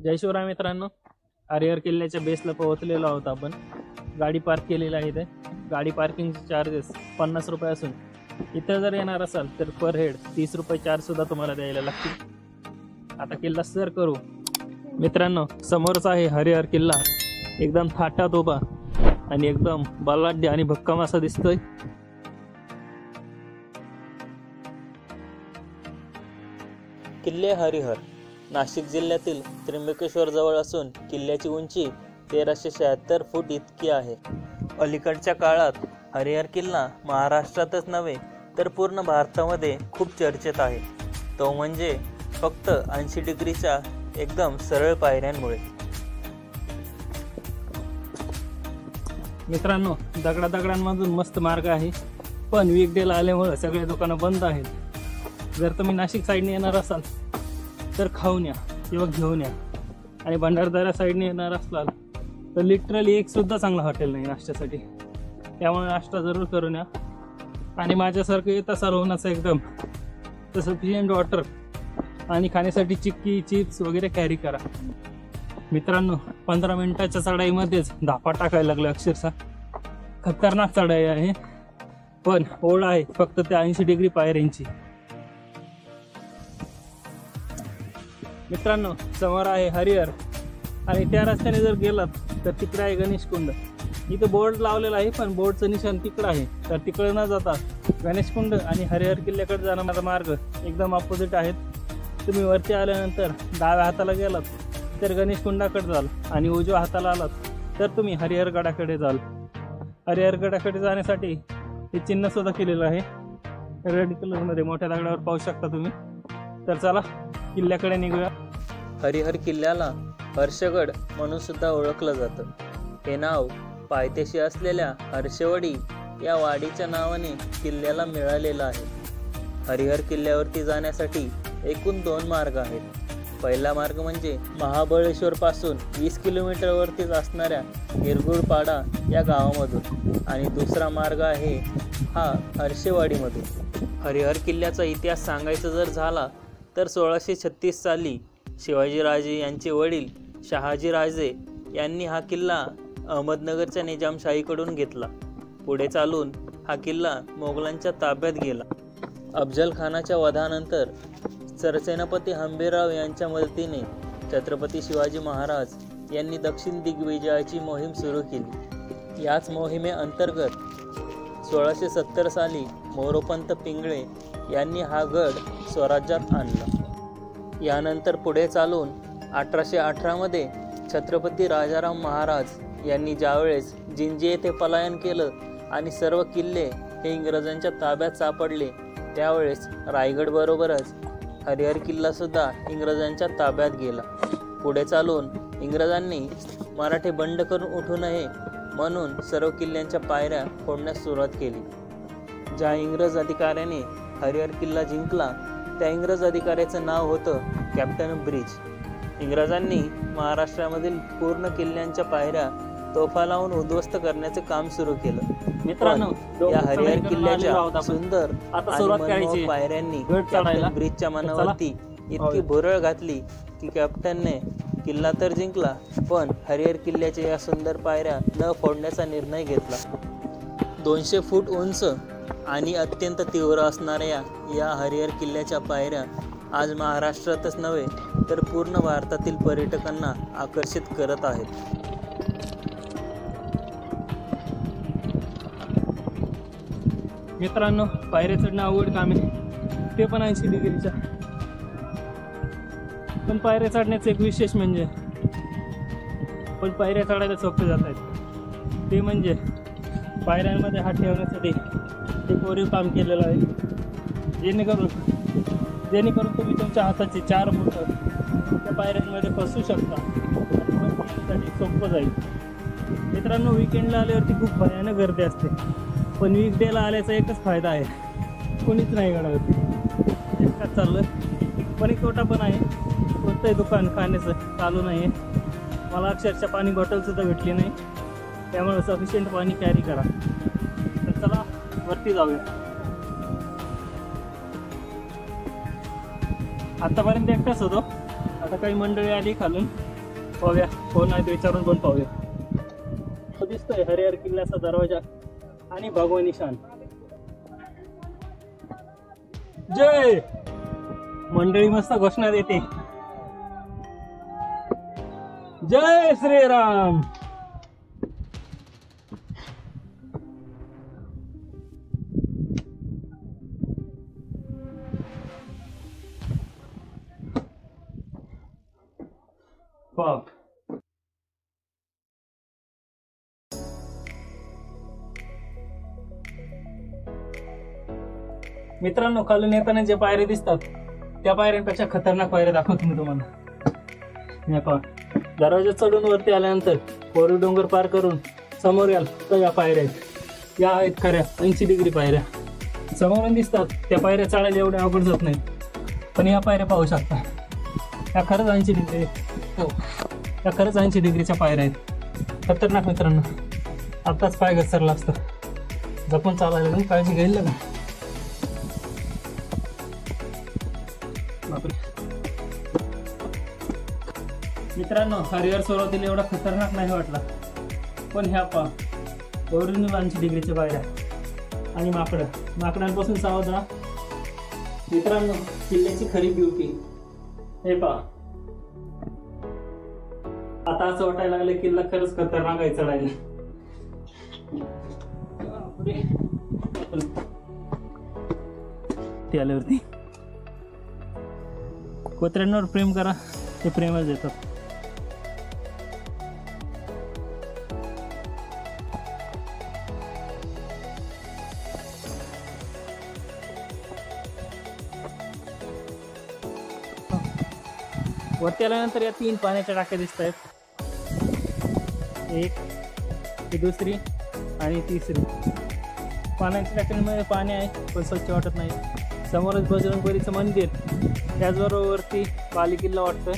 जय शिवराय मित्रांनो, हरिहर किल्ल्याच्या बेसला पोहोचलेलो आहोत आपण। गाडी पार्क केलेली आहे इथे। गाडी पार्किंगचे चार्जेस 50 रुपये असून इथे जर येणार असाल तर पर हेड 30 रुपये चार्ज सुद्धा तुम्हाला द्यायला लागतील। आता किल्ला सर करू मित्रांनो। समोरच आहे हरिहर किल्ला, एकदम थाटात उभा आणि एकदम बलाढ्य आणि भक्कम असा दिसतोय। किल्ले हरिहर नाशिक जिल्ह्यातील त्र्यंबकेश्वर जवळ असून किल्ल्याची उंची 1376 फूट इतकी आहे। अलीकडच्या काळात हरिहर किल्ला महाराष्ट्रातच नव्हे तर पूर्ण भारतामध्ये खूप चर्चेत आहे, तो म्हणजे फक्त 80 डिग्रीच्या एकदम सरळ पायऱ्यांमुळे। मित्रांनो, दगडांमधून मस्त मार्ग आहे, पण वीकडेला आल्यामुळे सगळे दुकानं बंद आहेत। जर तुम्ही नाशिक साईडने येणार असाल तर खाऊन या किंवा घेऊन या, आणि भंडारदरा साईडने येणार असाल तर लिटरली एक सुद्धा चांगला हॉटेल नाही नाश्त्यासाठी, त्यामुळे नाश्ता जरूर करून या। आणि माझ्यासारखं येत असाल होण्याचं एकदम तर सफिशियंट वॉटर आणि खाण्यासाठी चिक्की चिप्स वगैरे कॅरी करा। मित्रांनो, 15 मिनिटाच्या चढाईमध्येच धापा टाकायला लागलं, अक्षरशः खतरनाक चढाई आहे, पण ओढ आहे फक्त त्या 80 डिग्री पायऱ्यांची। मित्रांनो, समोर आहे हरिहर आणि त्या रस्त्याने जर गेलात तर तिकडे आहे गणेश कुंड। इथं बोर्ड लावलेला आहे, पण बोर्डचं निशाण तिकडं आहे, तर तिकडे न जाता गणेश कुंड आणि हरिहर किल्ल्याकडे जाणारा मार्ग एकदम ऑपोजिट आहेत। तुम्ही वरती आल्यानंतर डाव्या हाताला गेलात तर गणेश कुंडाकडे जाल आणि उजव्या हाताला आलात तर तुम्ही हरिहरगडाकडे जाल। हरिहरगडाकडे जाण्यासाठी हे चिन्ह सुद्धा केलेलं आहे, रेड कलरमध्ये मोठ्या दगडावर पाहू शकता तुम्ही। तर चला किल्ल्याकडे निघूया। हरिहर किल्ल्याला हर्षगड म्हणून सुद्धा ओळखलं जातं। हे नाव पायथ्याशी असलेल्या हर्षवडी या वाडीच्या नावाने किल्ल्याला मिळालेलं आहे। हरिहर किल्ल्यावरती जाण्यासाठी एकूण 2 मार्ग आहेत। पहिला मार्ग म्हणजे महाबळेश्वर पासून 20 किलोमीटरवरतीच असणाऱ्या गिरगुडपाडा या गावामधून, आणि दुसरा मार्ग आहे हा हर्षेवाडीमधून। हरिहर किल्ल्याचा इतिहास सांगायचा जर झाला तर 1636 साली शिवाजीराजे यांचे वडील शहाजीराजे यांनी हा किल्ला अहमदनगरच्या निजामशाहीकडून घेतला। पुढे चालून हा किल्ला मोगलांच्या ताब्यात गेला। अफजल खानाच्या वधानंतर सरसेनापती हंबीरराव यांच्या मदतीने छत्रपती शिवाजी महाराज यांनी दक्षिण दिग्विजयाची मोहीम सुरू केली। याच मोहिमेअंतर्गत 1670 साली मोरोपंत पिंगळे यांनी हा गड स्वराज्यात आणला। यानंतर पुढे चालून 1818 मध्ये छत्रपती राजाराम महाराज यांनी ज्यावेळेस जिंजी येथे पलायन केलं आणि सर्व किल्ले हे इंग्रजांच्या ताब्यात सापडले, त्यावेळेस रायगड बरोबरच हरिहर किल्ला सुद्धा इंग्रजांच्या ताब्यात गेला। पुढे चालून इंग्रजांनी मराठे बंड करून उठू नये म्हणून सर्व किल्ल्यांच्या पायऱ्या फोडण्यास सुरुवात केली। ज्या इंग्रज अधिकाऱ्याने हरिहर किल्ला जिंकला त्या इंग्रज अधिकाऱ्याचं नाव होतं कॅप्टन ब्रिज। इंग्रजांनी महाराष्ट्रामधील पूर्ण किल्ल्यांच्या पायऱ्या तोफा लावून उद्ध्वस्त करण्याचे काम सुरू केलं। मित्रांनो, या हरिहर किल्ल्याच्या सुंदर आणि पायऱ्यांनी कॅप्टन ब्रिजच्या मनावरती इतकी भुरळ घातली की कॅप्टनने किल्ला तर जिंकला, पण हरिहर किल्ल्याच्या या सुंदर पायऱ्या न फोडण्याचा निर्णय घेतला। 200 फूट उंच आणि अत्यंत तीव्र असणाऱ्या या हरिहर किल्ल्याच्या पायऱ्या आज महाराष्ट्रातच नव्हे तर पूर्ण भारतातील पर्यटकांना आकर्षित करत आहेत। मित्रांनो, पायऱ्या चढणं अवघड काम आहे, ते पण 80 डिग्रीच्या। पण पायऱ्या चढण्याचं एक विशेष म्हणजे पण पायऱ्या चढायला सोपे जात आहेत, ते म्हणजे पायऱ्यांमध्ये हात ठेवण्यासाठी एक कोरीव काम केलेलं आहे, जेणेकरून तुम्ही तुमच्या हाताची 4 बोट त्या पायऱ्यांमध्ये फसू शकता, त्यासाठी सोपं जाईल। मित्रांनो, विकेंडला आल्यावरती खूप भयानक गर्दी असते, पण वीकडेला आल्याचा एकच फायदा आहे, कोणीच नाही गडावरती, एकटाच चाललं। पण एक तोटा पण आहे, कोणतंही दुकान खाण्याचं चालू नाही आहे। मला अक्षरशः पाणी बॉटलसुद्धा भेटली नाही, त्यामुळे सफिशियंट पाणी कॅरी करा। तर चला वरती जाऊया। आतापर्यंत एकटाच होतो, आता काही मंडळी आली खालून, पाहूया कोण आहे ते विचारून पण पाहूया. तो दिसतोय हरिहर किल्ल्याचा दरवाजा आणि भगवा निशाण. जय. मंडळी मस्त घोषणा देते, जय श्रीराम. वाव. मित्रांनो, खालून येताना जे पायऱ्या दिसतात त्या पायऱ्यांपेक्षा खतरनाक पायऱ्या दाखवतो मी तुम्हाला. या पहा, दरवाजा चढून वरती आल्यानंतर कोरी डोंगर पार करून समोर याल तर या पायऱ्या आहेत. या आहेत खऱ्या 80 डिग्री पायऱ्या. समोरून दिसतात त्या पायऱ्या चढायला एवढ्या अवघड जात नाहीत, पण या पायऱ्या पाहू शकता, या खरंच 80 डिग्री. हो, या खरंच 80 डिग्रीच्या पायऱ्या आहेत. खतरनाक मित्रांनो. आत्ताच पाय घसरला असतं. जपून चालायला लागून काळजी घ्यायला लागून. मित्रांनो, हरिहर सुरुवातीला एवढा खतरनाक नाही वाटला, पण ह्या पा ओरिजिनल 80 डिग्रीच्या पायऱ्या आणि माकडांपासून सावध राहा मित्रांनो. किल्ल्याची खरी ब्युटी हे पहा. आता असं वाटायला लागलं किल्ला खरंच खतरनाक आहे चढायला. ते आल्यावरती कोत्र्यांवर प्रेम करा, ते प्रेमच देतात. वरती आल्यानंतर या 3 पाण्याच्या टाक्या दिसत आहेत. एक, ही दुसरी आणि तिसरी. पाण्याच्या टाक्यांमध्ये पाणी आहे पण स्वच्छ वाटत नाही. समोरच बजरंगबलीचं मंदिर, त्याचबरोबर वरती बाली किल्ला वाटतोय.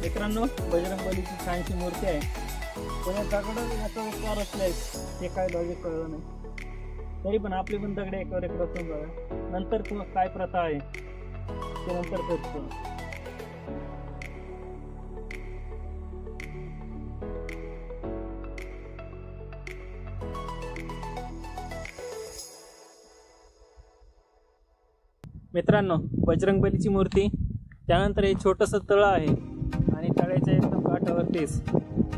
मित्रांनो, बजरंगबलीची छानशी मूर्ती आहे, पण या दगडात याचा विचार असलाय ते काय लॉजिक कळलं नाही. तरी पण आपली पण दगडे एकावर एक रचून बघा. नंतर काय प्रथा आहे ते नंतर करतो. मित्रांनो, बजरंगबलीची मूर्ती, त्यानंतर हे छोटंसं तळं आहे आणि तळ्याच्या एकदम काठावरतीच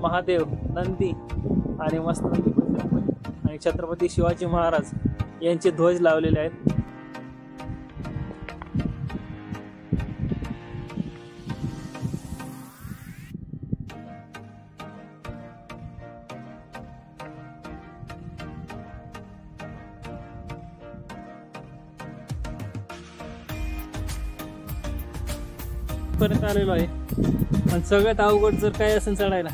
महादेव, नंदी आणि मस्तपैकी बजरंगबली आणि छत्रपती शिवाजी महाराज यांचे ध्वज लावलेले आहेत. परत आलेलो आहे, पण सगळ्यात अवघड जर काय असेल चढायला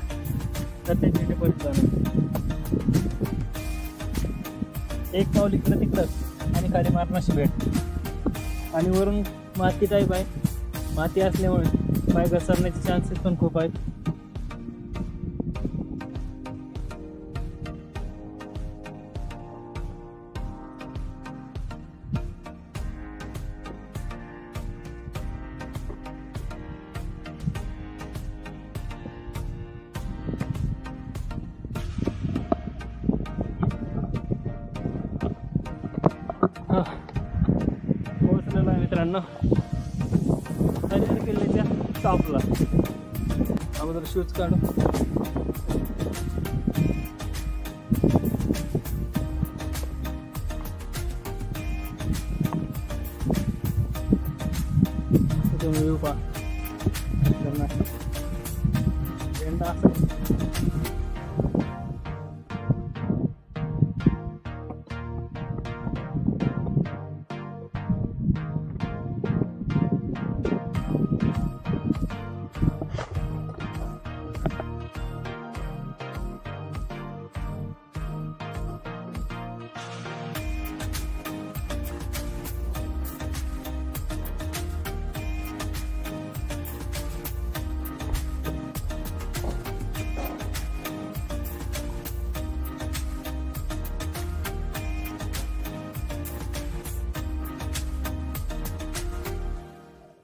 तर त्याच्याकडे परत जाणं. एक पाऊल इकडं तिकडं आणि खाली मारणाशी भेट, आणि वरून माती टाईप आहे. माती असल्यामुळे पाय घसरण्याचे चान्सेस पण खूप आहेत. पोहोचलेलो आहे मित्रांनो हरिहर किल्ल्याच्या टॉपला. अगोदर शूज काढू. तुम्ही व्ह्यू पहा.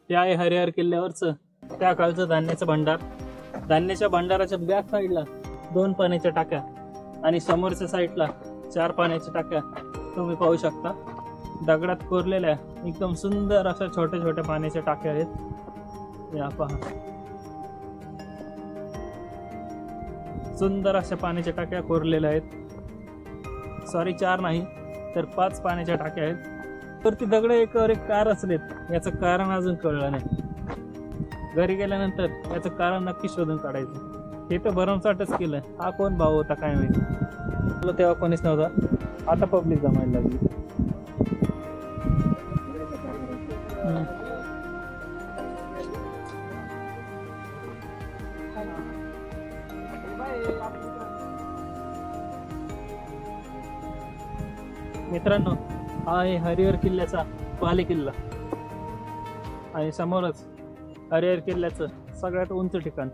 ते आहे हरिहर किल्ल्यावरचं त्या काळचं धान्याचं भांडार. धान्याच्या भांडाराच्या बॅक साईडला 2 पाण्याच्या टाक्या आणि समोरच्या साईडला 4 पाण्याच्या टाक्या तुम्ही पाहू शकता. दगडात कोरलेल्या एकदम सुंदर अशा छोट्या छोट्या पाण्याच्या टाक्या आहेत. या पहा, सुंदर अशा पाण्याच्या टाक्या कोरलेल्या आहेत. सॉरी, 4 नाही तर 5 पाण्याच्या टाक्या आहेत. तर ती दगड एकावर एक कार असलेत याचं कारण अजून कळलं नाही. घरी गेल्यानंतर याचं कारण नक्की शोधून काढायचं. हे तर भरमसाठच केलं. हा कोण भाऊ होता काय माहिती. तेव्हा कोणीच नव्हता, आता पब्लिक जमायला लागली. मित्रांनो, हा आहे हरिहर किल्ल्याचा बाले किल्ला आणि समोरच हरिहर किल्ल्याचं सगळ्यात उंच ठिकाण.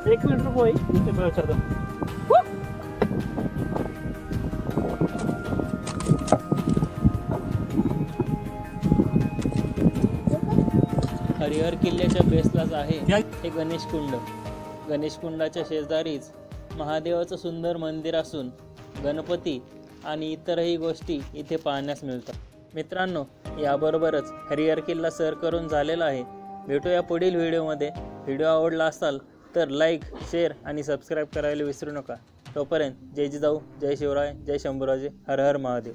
एक मिनिट रुको भाई, इथे बैठा था. हरिहर किल्ल्याच्या बेसलाच आहे हे गणेश कुंड. गणेश कुंडाच्या शेजारीच महादेवाचं सुंदर मंदिर असून गणपती आणि इतरही गोष्टी इथे पाहण्यास मिळतात. मित्रांनो, याबरोबरच हरिहर किल्ला सर करून झालेला आहे. भेटूया पुढील व्हिडिओमध्ये. व्हिडिओ आवडला असाल तर लाईक, शेअर आणि सबस्क्राईब करायला विसरू नका. तोपर्यंत जय जिजाऊ, जय शिवराय, जय शंभूराजे, हर हर महादेव.